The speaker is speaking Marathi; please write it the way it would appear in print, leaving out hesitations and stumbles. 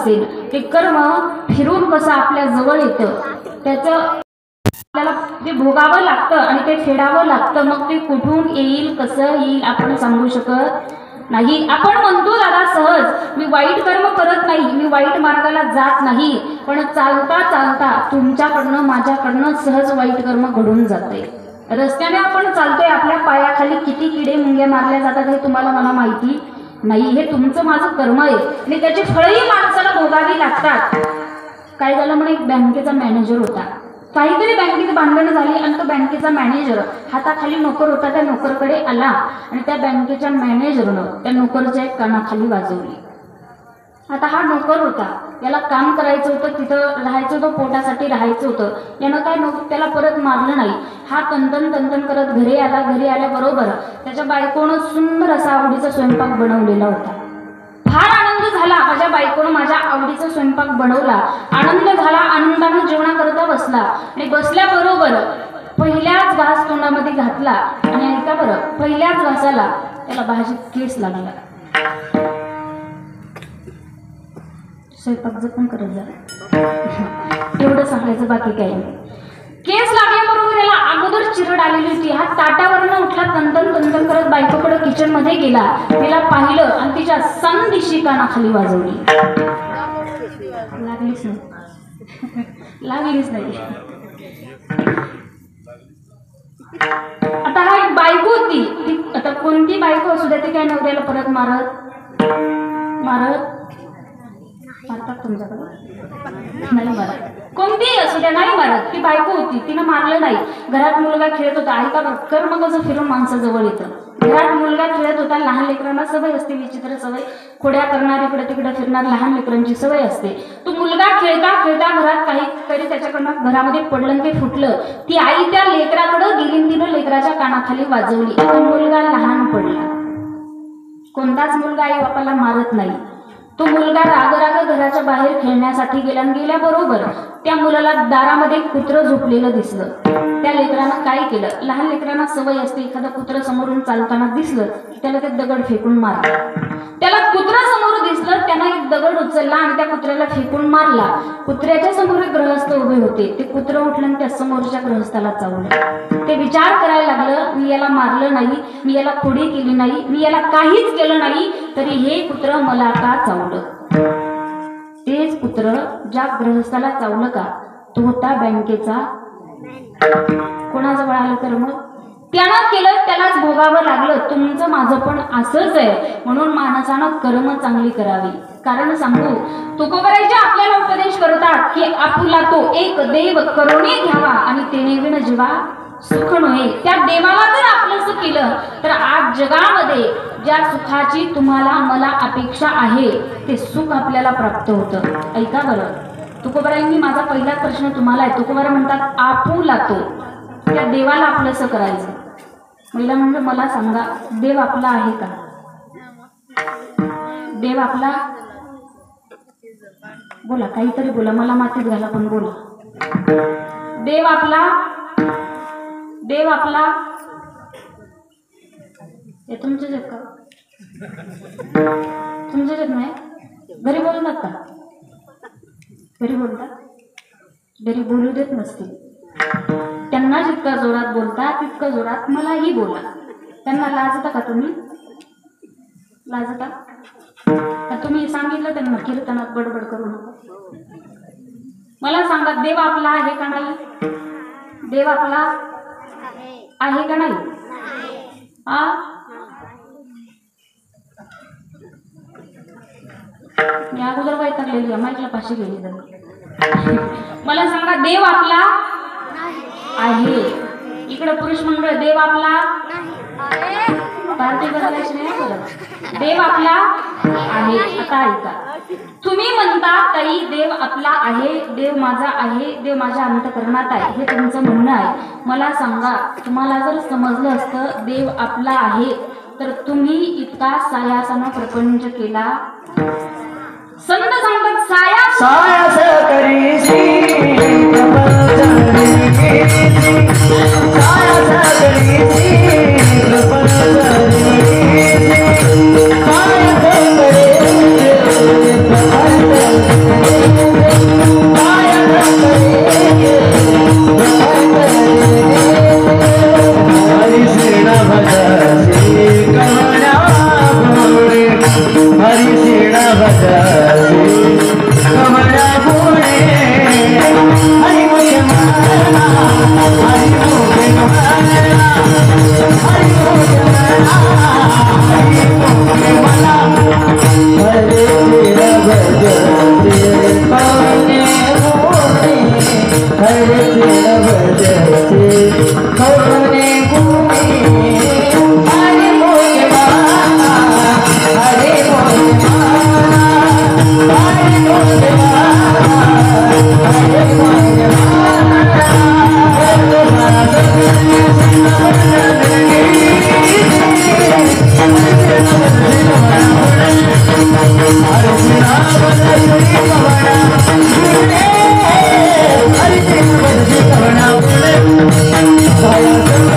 असेल ते कर्म फिरून कसं आपल्या जवळ येतं, त्याचं आपल्याला ते भोगावं लागतं आणि ते फेडावं लागतं. मग ते कुठून येईल, कसं येईल आपण सांगू शकत नाही. आपण म्हणतो दादा सहज, मी वाईट कर्म करत नाही, मी वाईट मार्गाला जात नाही, पण चालता चालता तुमच्याकडनं माझ्याकडनं सहज वाईट कर्म घडून जाते. रस्त्याने आपण चालतोय, आपल्या पायाखाली किती किडे मुंग्या मारल्या जातात हे तुम्हाला मला माहिती नाही. हे तुमचं माझं कर्म आहे आणि त्याची फळही माणसाला भोगावी लागतात. काय झालं म्हणे, एक बँकेचा मॅनेजर होता, काहीतरी बँकेत भांडण झाली आणि तो बँकेचा मॅनेजर, हाताखाली नोकर होता, त्या नोकरकडे आला आणि त्या बँकेच्या मॅनेजरनं त्या नोकरच्या एक कानाखाली वाजवली. आता हा नोकर होता, याला काम करायचं होतं, तिथं राहायचं होतं, पोटासाठी राहायचं होतं. यानं काय त्याला परत मारलं नाही. हा तंतन करत घरी आला. घरी आल्याबरोबर त्याच्या बायकोनं सुंदर असा आवडीचा स्वयंपाक बनवलेला होता. फार आनंद झाला, माझ्या बायकोनं माझ्या आवडीचा स्वयंपाक बनवला. आनंद झाला, आनंदानं जेवणाकरता बसला आणि बसल्याबरोबर पहिल्याच घास तोंडामध्ये घातला आणि ऐका बरं, पहिल्याच घासाला त्याला भाजीत केस लागला. स्वयंपाक जपून करत जा, एवढं सांगायचं, बाकी काही नाही. केस लागल्याबरोबर याला अगोदर चिरड आलेली होती. हा ताटावरनं उठला, तंतन करत बायकोकडे किचन मध्ये गेला. तिला पाहिलं आणि तिच्या संदिशी कानाखाली वाजवली. लागलीच नाही, लागलीच नाही. आता हा एक बायको होती, ती आता कोणती बायको असू द्या, ती काय नवऱ्याला परत मारतात तुमच्याकडं नाही मारत, कोणतीही असू द्या नाही मारत. ती बायको होती, तिनं मारलं नाही. घरात मुलगा खेळत होता, ऐका कर्म कसं फिरून माणसाजवळ येतं. घरात मुलगा खेळत होता, लहान लेकरांना सवय असते, विचित्र सवय, खोड्या करणार, इकडे तिकडे फिरणार लहान लेकरांची सवय असते. तो मुलगा खेळता खेळता घरात काहीतरी त्याच्याकडनं घरामध्ये पडलं, ते फुटलं. ती आई त्या लेकराकडे गेली, तिनं लेकराच्या कानाखाली वाजवली. तो मुलगा लहान पडला. कोणताच मुलगा आई बापाला मारत नाही. तो मुलगा राग घराच्या बाहेर खेळण्यासाठी गेला आणि गेल्याबरोबर त्या मुलाला दारामध्ये कुत्रं झोपलेलं दिसलं. त्या लेकरानं काय केलं, लहान लेकरांना सवय असते, एखादं कुत्रं समोरून चालताना दिसलं की त्याला ते दगड फेकून मारलं. त्याला कुत्रं समोर दिसलं, त्यानं एक दगड उचलला आणि त्या कुत्र्याला फेकून मारला. कुत्र्याच्या समोर एक गृहस्थ उभे होते. ते कुत्रं उठलं आणि त्या समोरच्या गृहस्थाला चावलं. ते विचार करायला लागलं, मी याला मारलं नाही, मी याला खोडी केली नाही, मी याला काहीच केलं नाही, तरी हे कुत्रं मला का चावलं. तेच कुत्र ज्या गृहस्थाला चावलं का, तो होता बँकेचा. कोणाजवळ आलं कर्म, त्यानं केलं, त्यालाच भोगावं लागलं. तुमचं माझं पण असंच आहे. म्हणून माणसानं कर्म चांगली करावी. कारण सांगू, तुकोबरायचे आपल्याला उपदेश करतात की आपुला तो एक देव करुणे घ्यावा आणि तेने विण जीवा सुख नये. त्या देवाला जर आपलंसं केलं तर आज जगामध्ये ज्या सुखाची तुम्हाला मला अपेक्षा आहे ते सुख आपल्याला प्राप्त होतं. ऐका बरं, तुकोबरायांनी माझा पहिला प्रश्न तुम्हाला आहे. तुकोबरा म्हणतात आपुला तो, त्या देवाला आपलंसं करायचं. पहिला म्हणजे मला सांगा, देव आपला आहे का? देव आपला, बोला, काहीतरी बोला, मला मातीत घाला पण बोला. देव आपला, देव आपला हे तुमचेच आहेत का? तुमचेच आहेत नाही? घरी बोलतात का? घरी बोलतात, घरी बोलू देत नसतील. त्यांना जितका जोरात बोलता तितकं जोरात मलाही बोला. त्यांना लाजता का तुम्ही? लाजता का? तुम्ही सांगितलं त्यांना कीर्तनात बडबड करू नका. मला सांगा, देव आपला आहे का नाही? देव आपला आहे का नाही? मी अगोदर वैतागलेली आहे, माईकला पाशी गेली तर. मला सांगा, देव आपला आहे. इकडे पुरुष मंडळ, देव आपला पार्टी बदलायची नाही करत. देव आपला आहे. आता ऐका, तुम्ही म्हणता ताई देव आपला आहे, देव माझा आहे, देव माझ्या अंतःकरणात आहे, हे तुमचं म्हणणं आहे. मला सांगा, तुम्हाला जर समजलं असतं देव आपला आहे तर तुम्ही इतका सायासानं प्रपंच केला. संत सांगतात सायास करी हरि